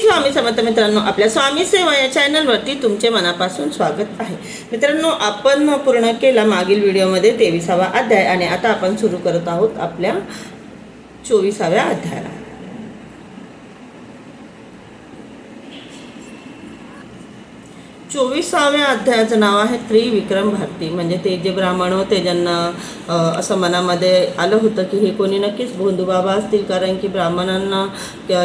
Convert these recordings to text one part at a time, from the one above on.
स्वामी समर्थ मित्रांनो, आपल्या स्वामी सेवा या चॅनलवरती तुमचे मनापासून स्वागत आहे। मित्रांनो, आपण पूर्ण केला मागील व्हिडिओमध्ये 23वा अध्याय आणि आता आपण सुरू करत आहोत आपल्या 24व्या अध्यायाला। 24व्या अध्यायाचं नाव आहे त्रिविक्रम भारती। म्हणजे ते जे ब्राह्मण होते ज्यांना असं मनामध्ये आलं होतं की हे कोणी नक्कीच भोंदूबाबा असतील, कारण की ब्राह्मणांना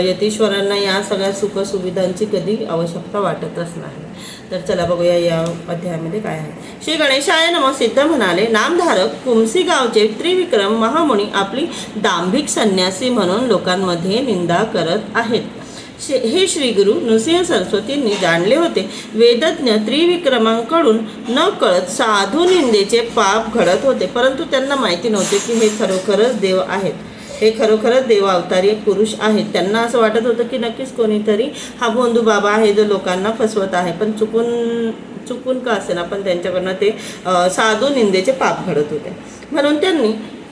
यतीश्वरांना या सगळ्या सुखसुविधांची कधी आवश्यकता वाटतच नाही। तर चला बघूया या अध्यायामध्ये काय आहे। श्री गणेशाय नमः सिद्ध म्हणाले, नामधारक कुमसी गावचे त्रिविक्रम महामुनी आपली दांभिक संन्यासी म्हणून लोकांमध्ये निंदा करत आहेत। हे श्री गुरु नृसिंह सरस्वतींनी जाणले होते। वेदज्ञ त्रिविक्रमांकडून न कळत साधू निंदेचे पाप घडत होते, परंतु त्यांना माहिती नव्हते की हे खरोखरच देव आहेत, हे खरोखरच देव अवतारी पुरुष आहेत। त्यांना असं वाटत होतं की नक्कीच कोणीतरी हा भोंदू बाबा आहे जो लोकांना फसवत आहे, पण चुकून का असेना पण त्यांच्याकडनं ते साधू निंदेचे पाप घडत होते।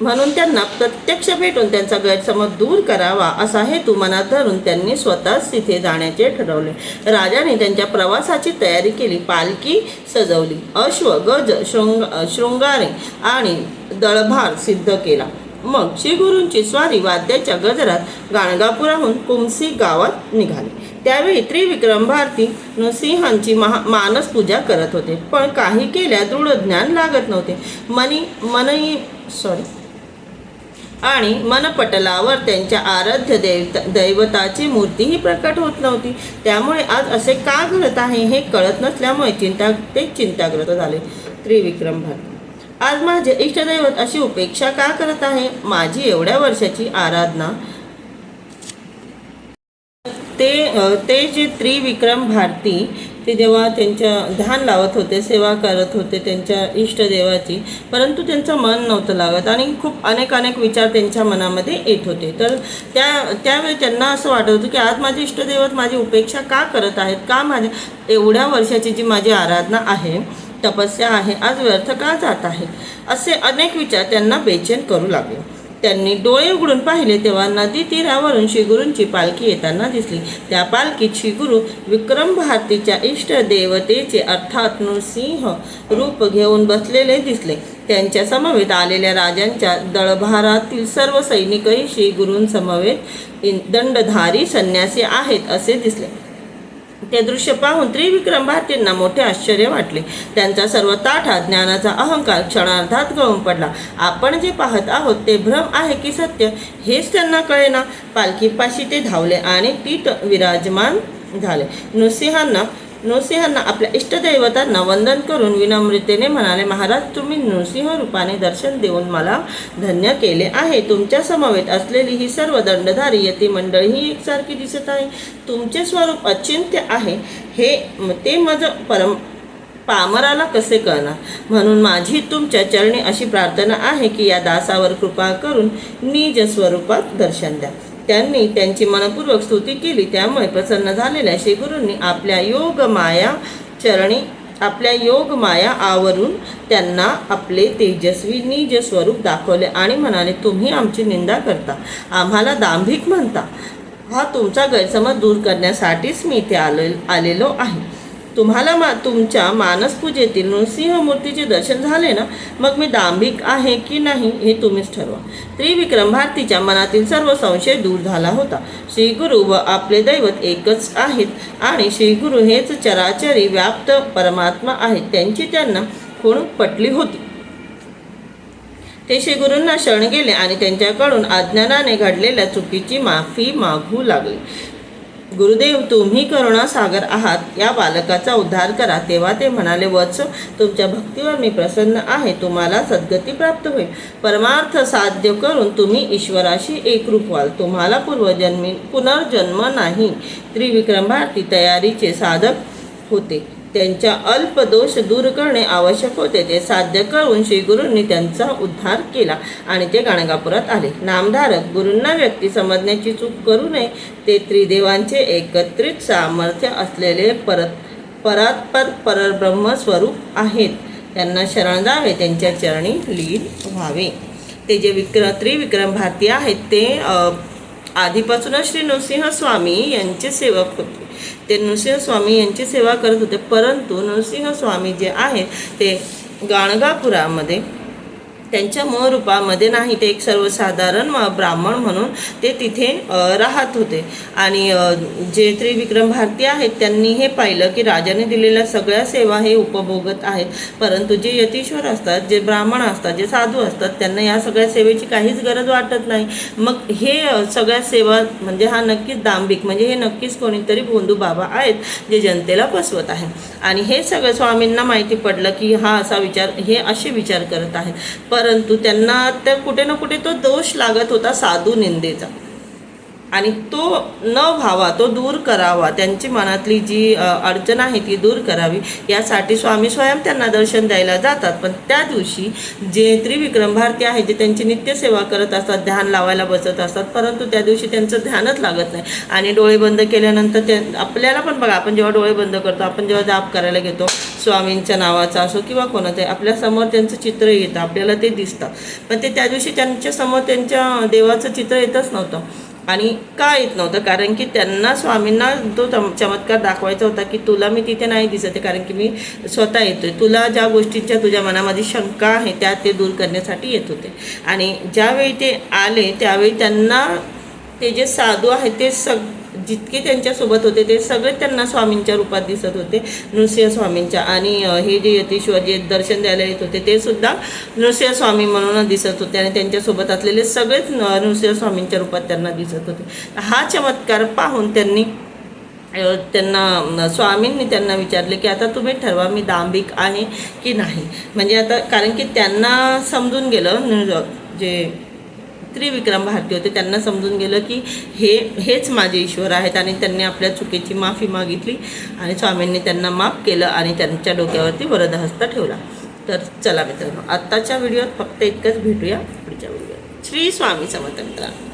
म्हणून त्यांना प्रत्यक्ष भेटून त्यांचा गैरसमज दूर करावा असा हेतू मनात धरून त्यांनी स्वतःच तिथे जाण्याचे ठरवले। राजाने त्यांच्या प्रवासाची तयारी केली, पालखी सजवली, अश्व गज शृंगारे आणि दळभार सिद्ध केला। मग श्री गुरूंची स्वारी वाद्याच्या गजरात गाणगापुराहून कुमसी गावात निघाली। त्यावेळी त्रिविक्रम भारती नृसिंहांची मानस पूजा करत होते, पण काही केल्या दृढ ज्ञान लागत नव्हते। आणि मनपटलावर त्यांच्या आराध्य दैवताची मूर्तीही प्रकट होत नव्हती। त्यामुळे आज असे का घडत आहे हे कळत नसल्यामुळे चिंताग्रस्त झाले। त्रिविक्रम भारती, आज माझे इष्टदैवत अशी उपेक्षा का करत आहे? माझी एवढ्या वर्षाची आराधना ते जे त्रिविक्रम भारती ते जेव्हा त्यांच्या ध्यान लावत होते, सेवा करत होते त्यांच्या इष्टदेवाची, परंतु त्यांचं मन नव्हतं लागत आणि खूप अनेक विचार त्यांच्या मनामध्ये येत होते। तर त्यावेळी त्यांना असं वाटत होतं की आज माझे इष्टदेवत माझी उपेक्षा का करत आहेत, का माझ्या एवढ्या वर्षाची जी माझी आराधना आहे, तपस्या आहे, आज व्यर्थ का जात आहे, असे अनेक विचार त्यांना बेचैन करू लागले। त्यांनी डोळे उघडून पाहिले तेव्हा नदी तीरावरून श्रीगुरूंची पालखी येताना दिसली। त्या पालखीत श्रीगुरू विक्रम भारतीच्या इष्टदेवतेचे अर्थात नृसिंह रूप घेऊन बसलेले दिसले। त्यांच्या समवेत आलेल्या राजांच्या दळभारातील सर्व सैनिकही श्रीगुरूंसमवेत दंडधारी संन्यासी आहेत असे दिसले। ते दृश्य पाहून त्रिविक्रम भारतींना मोठे आश्चर्य वाटले। त्यांचा सर्व ताठा ज्ञानाचा अहंकार क्षणार्धात गळून पडला। आपण जे पाहत आहोत ते भ्रम आहे की सत्य हेच त्यांना कळेना। पालखीपाशी ते धावले आणि पीठ विराजमान झाले। नृसिंहांना आपल्या इष्टदैवतांना वंदन करून विनम्रतेने म्हणाले, महाराज, तुम्ही नृसिंह रूपाने दर्शन देऊन मला धन्य केले आहे। तुमच्या समवेत असलेली ही सर्व दंडधारी यती मंडळी ही एकसारखी दिसत आहे। तुमचे स्वरूप अचिंत्य आहे ते माझं पामराला कसे कळणार? म्हणून माझी तुमच्या चरणी अशी प्रार्थना आहे की या दासावर कृपा करून निज स्वरूपात दर्शन द्या। त्यांनी त्यांची मनपूर्वक स्तुती केली। त्यामुळे प्रसन्न झालेल्या श्रीगुरूंनी आपल्या योग माया आवरून त्यांना आपले तेजस्वी निज स्वरूप दाखवले आणि म्हणाले, तुम्ही आमची निंदा करता, आम्हाला दांभिक म्हणता, हा तुमचा गैरसमज दूर करण्यासाठीच मी इथे आलेलो आहे। तुम्हाला तुमच्या मानसपूजेतील नृसिंह मूर्तीचे दर्शन झाले ना, मग मी दांभिक आहे की नाही हे तुम्हीच ठरवा। त्रिविक्रम भारतीच्या मनातील सर्व संशय दूर झाला होता। श्रीगुरु व आपले दैवत एकच आहेत आणि श्रीगुरु हेच चराचरी व्याप्त परमात्मा आहेत, त्यांची त्यांना खूण पटली होती। ते श्रीगुरूंना शरण गेले आणि त्यांच्याकडून अज्ञानाने घडलेल्या चुकीची माफी मागू लागले। गुरुदेव, तुम्ही करुणा सागर आहात, या बालकाचा उद्धार करा। तेव्हा ते म्हणाले, वत्स, तुमच्या भक्तीवर मी प्रसन्न आहे, तुम्हाला सद्गती प्राप्त होईल। परमार्थ साध्य करून तुम्ही ईश्वराशी एकरूप व्हाल, तुम्हाला पुनर्जन्म नाही। त्रिविक्रम भारती तयारीचे साधक होते। त्यांच्या अल्प दोष दूर करणे आवश्यक होते। ते साध्य करून श्रीगुरूंनी त्यांचा उद्धार केला आणि ते गाणगापुरात आले। नामधारक गुरूंना व्यक्ती समजण्याची चूक करू नये। ते त्रिदेवांचे एकत्रित सामर्थ्य असलेले परात्पर परब्रह्म स्वरूप आहेत। त्यांना शरण जावे, त्यांच्या चरणी लीन व्हावे। ते जे त्रिविक्रम भारती आहेत ते आधीपासूनच श्री नृसिंह स्वामी यांचे सेवक होते. ते नृसिंह स्वामी यांची सेवा करत होते, परंतु नृसिंह स्वामी जे आहेत ते गाणगापुरामध्ये त्यांच्या मूळ रूपामध्ये नाही, ते एक सर्वसाधारण ब्राह्मण म्हणून ते तिथे राहत होते. आणि जे त्रिविक्रम भारती आहेत त्यांनी हे पाहिलं की राजाने दिलेल्या सगळ्या सेवा हे उपभोगत आहेत, परंतु जे यतीश्वर असतात, जे ब्राह्मण असतात, जे साधू असतात, त्यांना या सगळ्या सेवेची काहीच गरज वाटत नाही. मग हे सगळ्या सेवा म्हणजे हा नक्कीच दांभिक, म्हणजे हे नक्कीच कोणीतरी भोंदू बाबा आहेत जे जनतेला फसवत आहे. आणि हे सगळं स्वामींना माहिती पडलं की हा असा विचार, हे असे विचार करत आहेत, परंतु त्यांना त्या कुठे ना कुठे तो दोष लागत होता साधू निंदेचा, आणि तो न व्हावा, तो दूर करावा, त्यांची मनातली जी अडचण आहे ती दूर करावी यासाठी स्वामी स्वयं त्यांना दर्शन द्यायला जातात. पण त्या दिवशी जे त्रिविक्रम भारती आहे, जे त्यांची नित्यसेवा करत असतात, ध्यान लावायला बसत असतात, परंतु त्या दिवशी त्यांचं ध्यानच लागत नाही. आणि डोळे बंद केल्यानंतर ते आपल्याला पण बघा, आपण जेव्हा डोळे बंद करतो, आपण जेव्हा जाप करायला घेतो स्वामींच्या नावाचा असो किंवा कोणाचं, आपल्यासमोर त्यांचं चित्र येतं, आपल्याला ते दिसतं, पण ते त्या दिवशी त्यांच्यासमोर त्यांच्या देवाचं चित्र येतच नव्हतं. आणि का येत नव्हतं? कारण की त्यांना स्वामींना तो चमत्कार दाखवायचा होता की तुला मी तिथे नाही दिसत आहे, कारण की मी स्वतः येतोय, तुला ज्या गोष्टींच्या तुझ्या मनामध्ये शंका आहे त्या ते दूर करण्यासाठी येत होते. आणि ज्यावेळी ते आले त्यावेळी त्यांना ते जे साधू आहेत ते जितके त्यांच्यासोबत होते ते सगळे त्यांना स्वामींच्या रूपात दिसत होते, नृसिंह स्वामींच्या. आणि हे जे यतीश्वर जे दर्शन द्यायला येत होते ते सुद्धा नृसिंह स्वामी म्हणून दिसत होते, आणि त्यांच्यासोबत असलेले सगळेच नृसिंह स्वामींच्या रूपात त्यांना दिसत होते. हा चमत्कार पाहून त्यांना स्वामींनी त्यांना विचारले की आता तुम्ही ठरवा, मी दांभिक आहे की नाही. म्हणजे आता कारण की त्यांना समजून गेलं, जे त्रिविक्रम भारती होते त्यांना समजून गेलं की हेच माझे ईश्वर आहेत, आणि त्यांनी आपल्या चुकीची माफी मागितली आणि स्वामींनी त्यांना माफ केलं आणि त्यांच्या डोक्यावरती वरदहस्त ठेवला. तर चला मित्रांनो, आत्ताच्या व्हिडिओत फक्त इतकंच, भेटूया पुढच्या व्हिडिओत. श्री स्वामी समर्थ मित्रांनो.